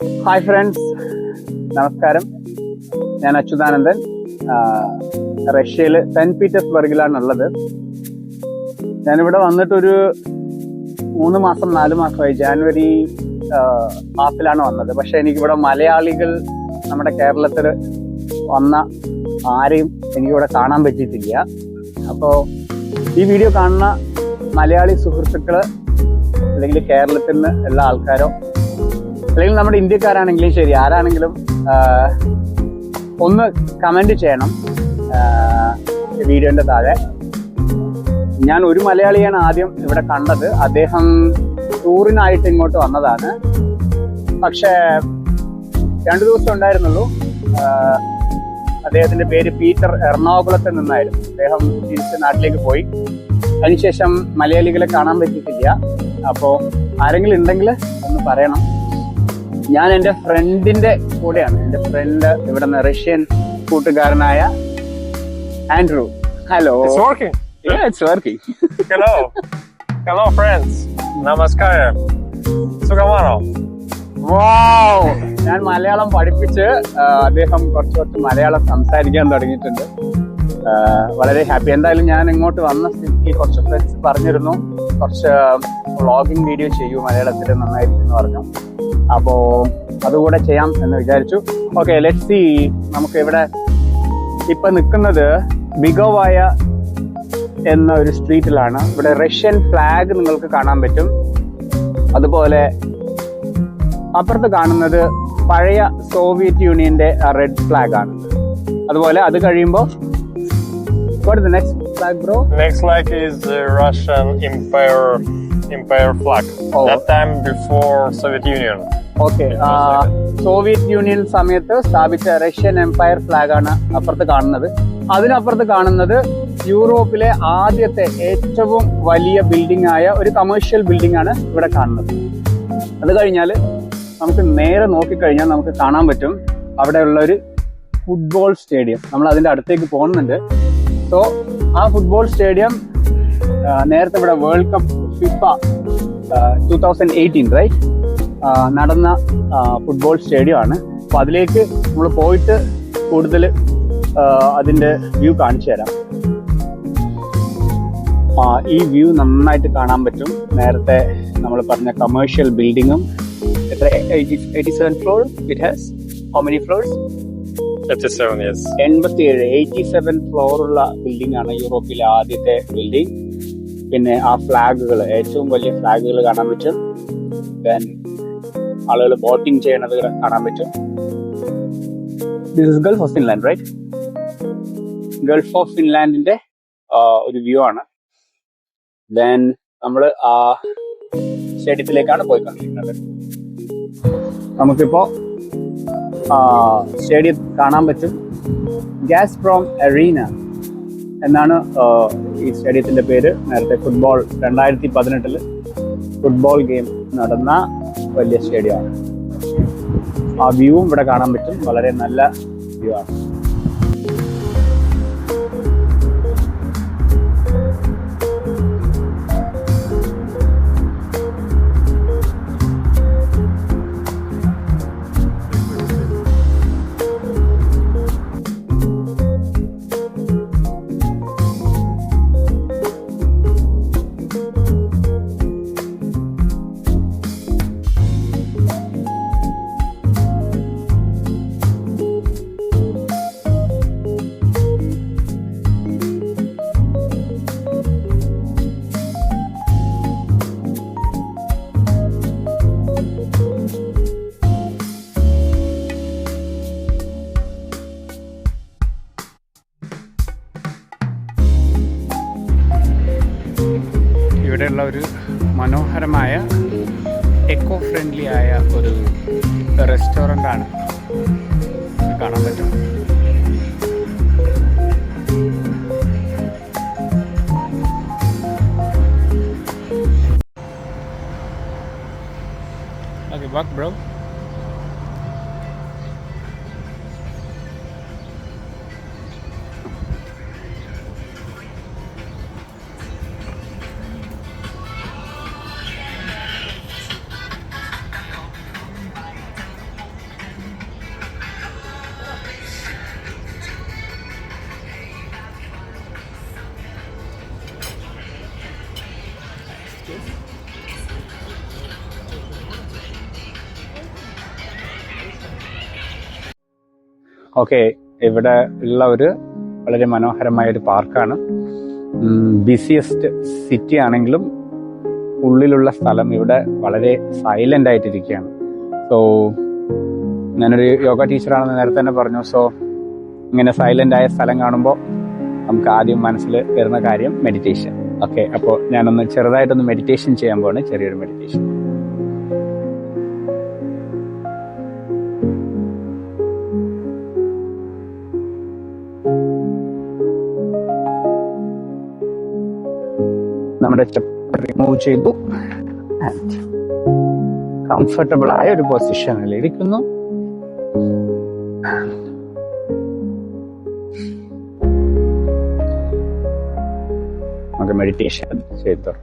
Hi friends, നമസ്കാരം. ഞാൻ അച്യുതാനന്ദൻ. റഷ്യയിൽ സെന്റ് പീറ്റേഴ്സ്ബർഗിലാണുള്ളത്. ഞാനിവിടെ വന്നിട്ടൊരു 3 മാസം 4 മാസമായി. ജാനുവരി ഹാഫിലാണ് വന്നത്. പക്ഷെ എനിക്കിവിടെ മലയാളികൾ നമ്മുടെ കേരളത്തിൽ വന്ന ആരെയും എനിക്കിവിടെ കാണാൻ പറ്റിയിട്ടില്ല. അപ്പോൾ ഈ വീഡിയോ കാണുന്ന മലയാളി സുഹൃത്തുക്കൾ അല്ലെങ്കിൽ കേരളത്തിൽ നിന്ന് എല്ലാ ആൾക്കാരോ അല്ലെങ്കിൽ നമ്മുടെ ഇന്ത്യക്കാരാണെങ്കിലും ശരി, ആരാണെങ്കിലും ഒന്ന് കമന്റ് ചെയ്യണം വീഡിയോന്റെ താഴെ. ഞാൻ ഒരു മലയാളിയാണ് ആദ്യം ഇവിടെ കണ്ടത്. അദ്ദേഹം ടൂറിനായിട്ട് ഇങ്ങോട്ട് വന്നതാണ്. പക്ഷേ 2 ദിവസം ഉണ്ടായിരുന്നുള്ളൂ. അദ്ദേഹത്തിന്റെ പേര് പീറ്റർ, എറണാകുളത്ത് നിന്നായിരുന്നു. അദ്ദേഹം തിരിച്ച് നാട്ടിലേക്ക് പോയി. അതിനുശേഷം മലയാളികളെ കാണാൻ പറ്റിയിട്ടില്ല. അപ്പോൾ ആരെങ്കിലും ഉണ്ടെങ്കിൽ ഒന്ന് പറയണം. ഞാൻ എൻ്റെ ഫ്രണ്ടിന്റെ കൂടെയാണ്. എൻ്റെ ഫ്രണ്ട് ഇവിടെ നിന്ന് റഷ്യൻ കൂട്ടുകാരനായ Andrew. Hello. It's working. Yeah, it's working. Hello friends. Namaskaram. Sugamano. Wow. ഞാൻ മലയാളം പഠിപ്പിച്ച് അദ്ദേഹം കുറച്ച് മലയാളം സംസാരിക്കാൻ തുടങ്ങിയിട്ടുണ്ട്. വളരെ ഹാപ്പി. എന്തായാലും ഞാൻ ഇങ്ങോട്ട് വന്ന സ്ഥിതിക്ക് കുറച്ച് ഫ്രണ്ട്സ് പറഞ്ഞിരുന്നു കുറച്ച് വ്ളോഗിങ് വീഡിയോ ചെയ്യൂ മലയാളത്തിൽ, നന്നായിരിക്കും എന്ന് പറഞ്ഞു. അപ്പോൾ അതുകൂടെ ചെയ്യാം എന്ന് വിചാരിച്ചു. Okay, let's see. നമുക്ക് ഇവിടെ ഇപ്പൊ നിൽക്കുന്നത് ബിഗോവായ എന്ന ഒരു സ്ട്രീറ്റിലാണ്. ഇവിടെ റഷ്യൻ ഫ്ലാഗ് നിങ്ങൾക്ക് കാണാൻ പറ്റും. അതുപോലെ അപ്പുറത്ത് കാണുന്നത് പഴയ സോവിയറ്റ് യൂണിയന്റെ റെഡ് ഫ്ലാഗ് ആണ്. അതുപോലെ അത് കഴിയുമ്പോൾ what is the next flag, bro? Next flag is the Russian Empire flag. Oh. That time before Soviet Union. Okay. Soviet union സമയത്ത് സ്ഥാപിച്ച റഷ്യൻ എംപയർ ഫ്ലാഗ് ആണ് അപ്പുറത്ത് കാണുന്നത്. അതിനപ്പുറത്ത് കാണുന്നത് യൂറോപ്പിലെ ആദ്യത്തെ ഏറ്റവും വലിയ ബിൽഡിംഗ് ആയ ഒരു കമേഴ്ഷ്യൽ ബിൽഡിംഗ് ആണ് ഇവിടെ കാണുന്നത്. അത് കഴിഞ്ഞാൽ നമുക്ക് നേരെ നോക്കിക്കഴിഞ്ഞാൽ നമുക്ക് കാണാൻ പറ്റും അവിടെയുള്ള ഒരു ഫുട്ബോൾ സ്റ്റേഡിയം. നമ്മൾ അതിന്റെ അടുത്തേക്ക് പോകുന്നുണ്ട്. സോ ആ ഫുട്ബോൾ സ്റ്റേഡിയം നേരത്തെ ഇവിടെ വേൾഡ് കപ്പ് ഫിഫ 2018 റൈറ്റ് നടന്ന ഫുട്ബോൾ സ്റ്റേഡിയം ആണ്. അപ്പൊ അതിലേക്ക് നമ്മൾ പോയിട്ട് കൂടുതൽ അതിന്റെ വ്യൂ കാണിച്ചു തരാം. ഈ വ്യൂ നന്നായിട്ട് കാണാൻ പറ്റും. നേരത്തെ നമ്മൾ പറഞ്ഞ കമേഴ്ഷ്യൽ ബിൽഡിങ്ങും. എത്ര 87 floor it has. How many floors? 87, yes. 87 ഫ്ലോറുള്ള ബിൽഡിംഗ് ആണ് യൂറോപ്പിലെ ആദ്യത്തെ ബിൽഡിംഗ്. പിന്നെ ആ ഫ്ലാഗുകൾ, ഏറ്റവും വലിയ ഫ്ലാഗുകൾ കാണാൻ പറ്റും. ദെൻ ആളുകൾ ബോട്ടിംഗ് ചെയ്യണത് കാണാൻ പറ്റും. This is Gulf of Finland right. Gulf of ഫിൻലാൻഡിന്റെ ഒരു വ്യൂ ആണ്. ദെൻ നമ്മൾ ആ സ്റ്റേഡിയത്തിലേക്കാണ് പോയിക്കൊണ്ടിരിക്കുന്നത്. നമുക്കിപ്പോ സ്റ്റേഡിയം കാണാൻ പറ്റും. ഗാസ്പ്രോം അറീന എന്നാണ് ഈ സ്റ്റേഡിയത്തിന്റെ പേര്. നേരത്തെ 2018 ഫുട്ബോൾ ഗെയിം നടന്ന വലിയ സ്റ്റേഡിയമാണ്. ആ വ്യൂവും ഇവിടെ കാണാൻ പറ്റും. വളരെ നല്ല വ്യൂ ആണ്. ഇവിടെയുള്ള ഒരു മനോഹരമായ എക്കോ ഫ്രണ്ട്ലി ആയ ഒരു റെസ്റ്റോറൻ്റ് ആണ് കാണാൻ പറ്റും. Okay, walk, bro. ഓക്കെ, ഇവിടെ ഉള്ള ഒരു വളരെ മനോഹരമായ ഒരു പാർക്കാണ്. ബിസിയസ്റ്റ് സിറ്റി ആണെങ്കിലും ഉള്ളിലുള്ള സ്ഥലം ഇവിടെ വളരെ സൈലന്റ് ആയിട്ടിരിക്കുകയാണ്. സോ ഞാനൊരു യോഗ ടീച്ചറാണെന്ന് നേരത്തെ തന്നെ പറഞ്ഞു. സോ ഇങ്ങനെ സൈലന്റ് ആയ സ്ഥലം കാണുമ്പോൾ നമുക്ക് ആദ്യം മനസ്സിൽ വരുന്ന കാര്യം മെഡിറ്റേഷൻ. ഓക്കെ, അപ്പോൾ ഞാനൊന്ന് ചെറുതായിട്ടൊന്ന് മെഡിറ്റേഷൻ ചെയ്യാൻ പോവാണ്, ചെറിയൊരു മെഡിറ്റേഷൻ. നമ്മുടെ സ്റ്റെപ്പ് റിമൂവ് ചെയ്തു. കംഫർട്ടബിൾ ആയ ഒരു പൊസിഷനിൽ ഇരിക്കുന്നു. നമുക്ക് മെഡിറ്റേഷൻ ചെയ്തു.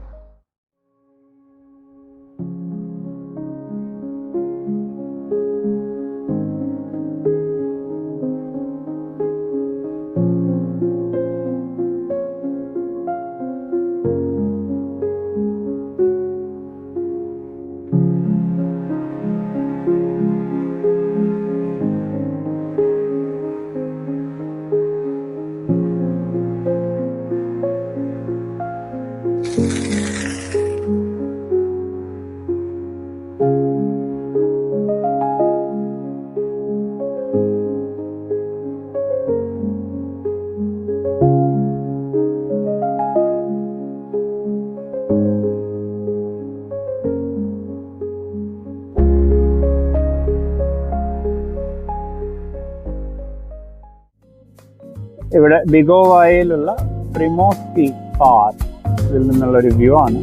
ഇവിടെ ബിഗോവായിലുള്ള പ്രിമോസ്കി പാർക്ക്, ഇതിൽ നിന്നുള്ള ഒരു വ്യൂ ആണ്.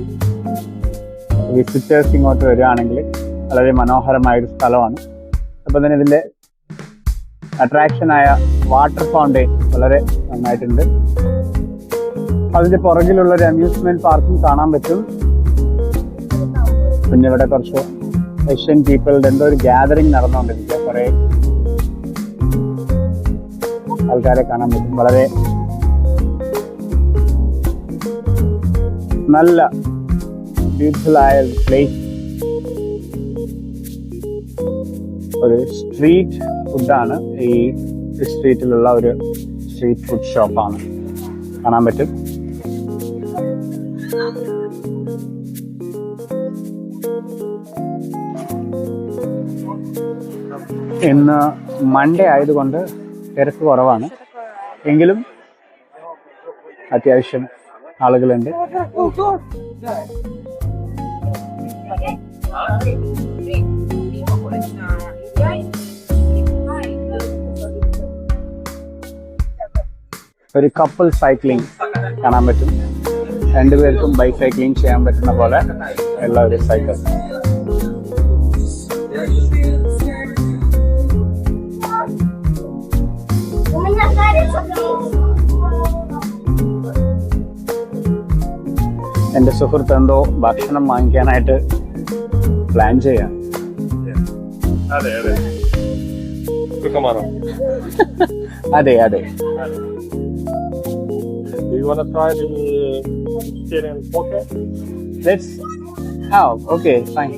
വിസിറ്റേഴ്സ് ഇങ്ങോട്ട് വരികയാണെങ്കിൽ വളരെ മനോഹരമായൊരു സ്ഥലമാണ്. അപ്പം തന്നെ ഇതിൻ്റെ അട്രാക്ഷനായ വാട്ടർ ഫൗണ്ടെയിൻ വളരെ നന്നായിട്ടുണ്ട്. അതിൻ്റെ പുറകിലുള്ളൊരു അമ്യൂസ്മെന്റ് പാർക്കും കാണാൻ പറ്റും. പിന്നെ ഇവിടെ കുറച്ച് ഏഷ്യൻ പീപ്പിളുടെ എന്തോ ഒരു ഗ്യാതറിങ് നടന്നുകൊണ്ടിരിക്കുക. കുറേ ആൾക്കാരെ കാണാൻ പറ്റും. വളരെ നല്ല ബ്യൂട്ടിഫുൾ ആയ പ്ലേസ്. ഒരു സ്ട്രീറ്റ് ഫുഡാണ്. ഈ സ്ട്രീറ്റിലുള്ള ഒരു സ്ട്രീറ്റ് ഫുഡ് ഷോപ്പാണ്, കാണാൻ പറ്റും. ഇന്ന് മൺഡേ ആയതുകൊണ്ട് തിരക്ക് കുറവാണ്, എങ്കിലും അത്യാവശ്യം ആളുകളുണ്ട്. ഒരു കപ്പിൾ സൈക്ലിംഗ് കാണാൻ പറ്റും. രണ്ടുപേർക്കും ബൈസൈക്ലിംഗ് ചെയ്യാൻ പറ്റുന്ന പോലെ ഉള്ള ഒരു സൈക്കിൾ. എന്റെ സുഹൃത്ത് എന്തോ ഭക്ഷണം വാങ്ങിക്കാനായിട്ട് പ്ലാൻ ചെയ്യാം. അതെ അതെ അതെ അതെ. Do you want to try the vegetarian poke? Let's have. Okay, fine.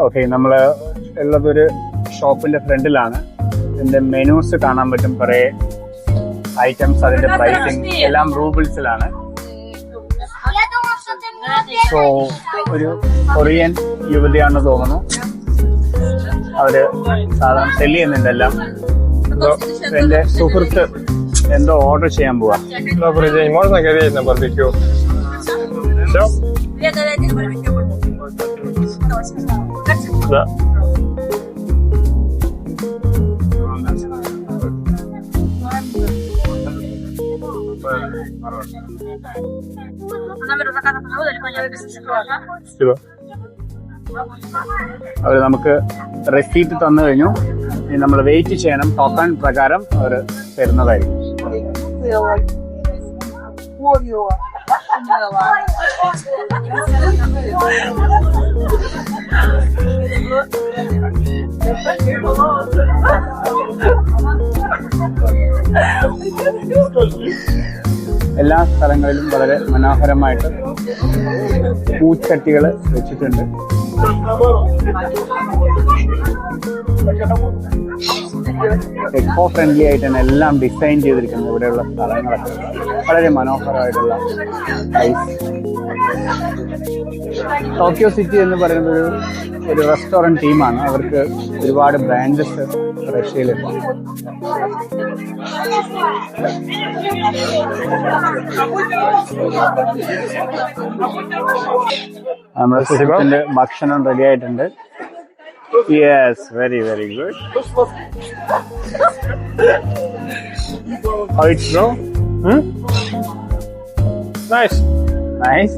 Okay, നമ്മള് ഉള്ളതൊരു ഷോപ്പിന്റെ ഫ്രണ്ടിലാണ്. ഇതിന്റെ മെനൂസ് കാണാൻ പറ്റും. കുറെ ഐറ്റംസ്, അതിന്റെ പ്രൈസിങ് എല്ലാം റൂബിൾസിലാണ്. സോ ഒരു കൊറിയൻ യുവതിയാണെന്ന് തോന്നുന്നു. അവര് സാധാരണ സെല് ചെയ്യുന്നുണ്ടെല്ലാം. എന്റെ സുഹൃത്ത് എന്തോ ഓർഡർ ചെയ്യാൻ പോവാ. Добрый день, можно гореть на барбекю? Все? Да. Спасибо. അവർ നമുക്ക് റെസീറ്റ് തന്നു കഴിഞ്ഞു. ഇനി നമ്മൾ വെയിറ്റ് ചെയ്യണം. ടോക്കൺ പ്രകാരം അവർ തരുന്നതായിരിക്കും. എല്ലാ സ്ഥലങ്ങളിലും വളരെ മനോഹരമായിട്ട് പൂച്ചട്ടികൾ വെച്ചിട്ടുണ്ട്. എക്കോ ഫ്രണ്ട്ലി ആയിട്ടാണ് എല്ലാം ഡിസൈൻ ചെയ്തിരിക്കുന്നത്. ഇവിടെയുള്ള സ്ഥലങ്ങളൊക്കെ വളരെ മനോഹരമായിട്ടുള്ള ടോക്കിയോ സിറ്റി എന്ന് പറയുന്നത് ഒരു റെസ്റ്റോറൻറ്റ് ടീമാണ്. അവർക്ക് ഒരുപാട് ബ്രാഞ്ചസ് റഷ്യയിലുണ്ട്. നമ്മുടെ സുഹൃത്തിന്റെ ഭക്ഷണം റെഡി ആയിട്ടുണ്ട്. Yes, very very good. How it's bro? Nice. Nice.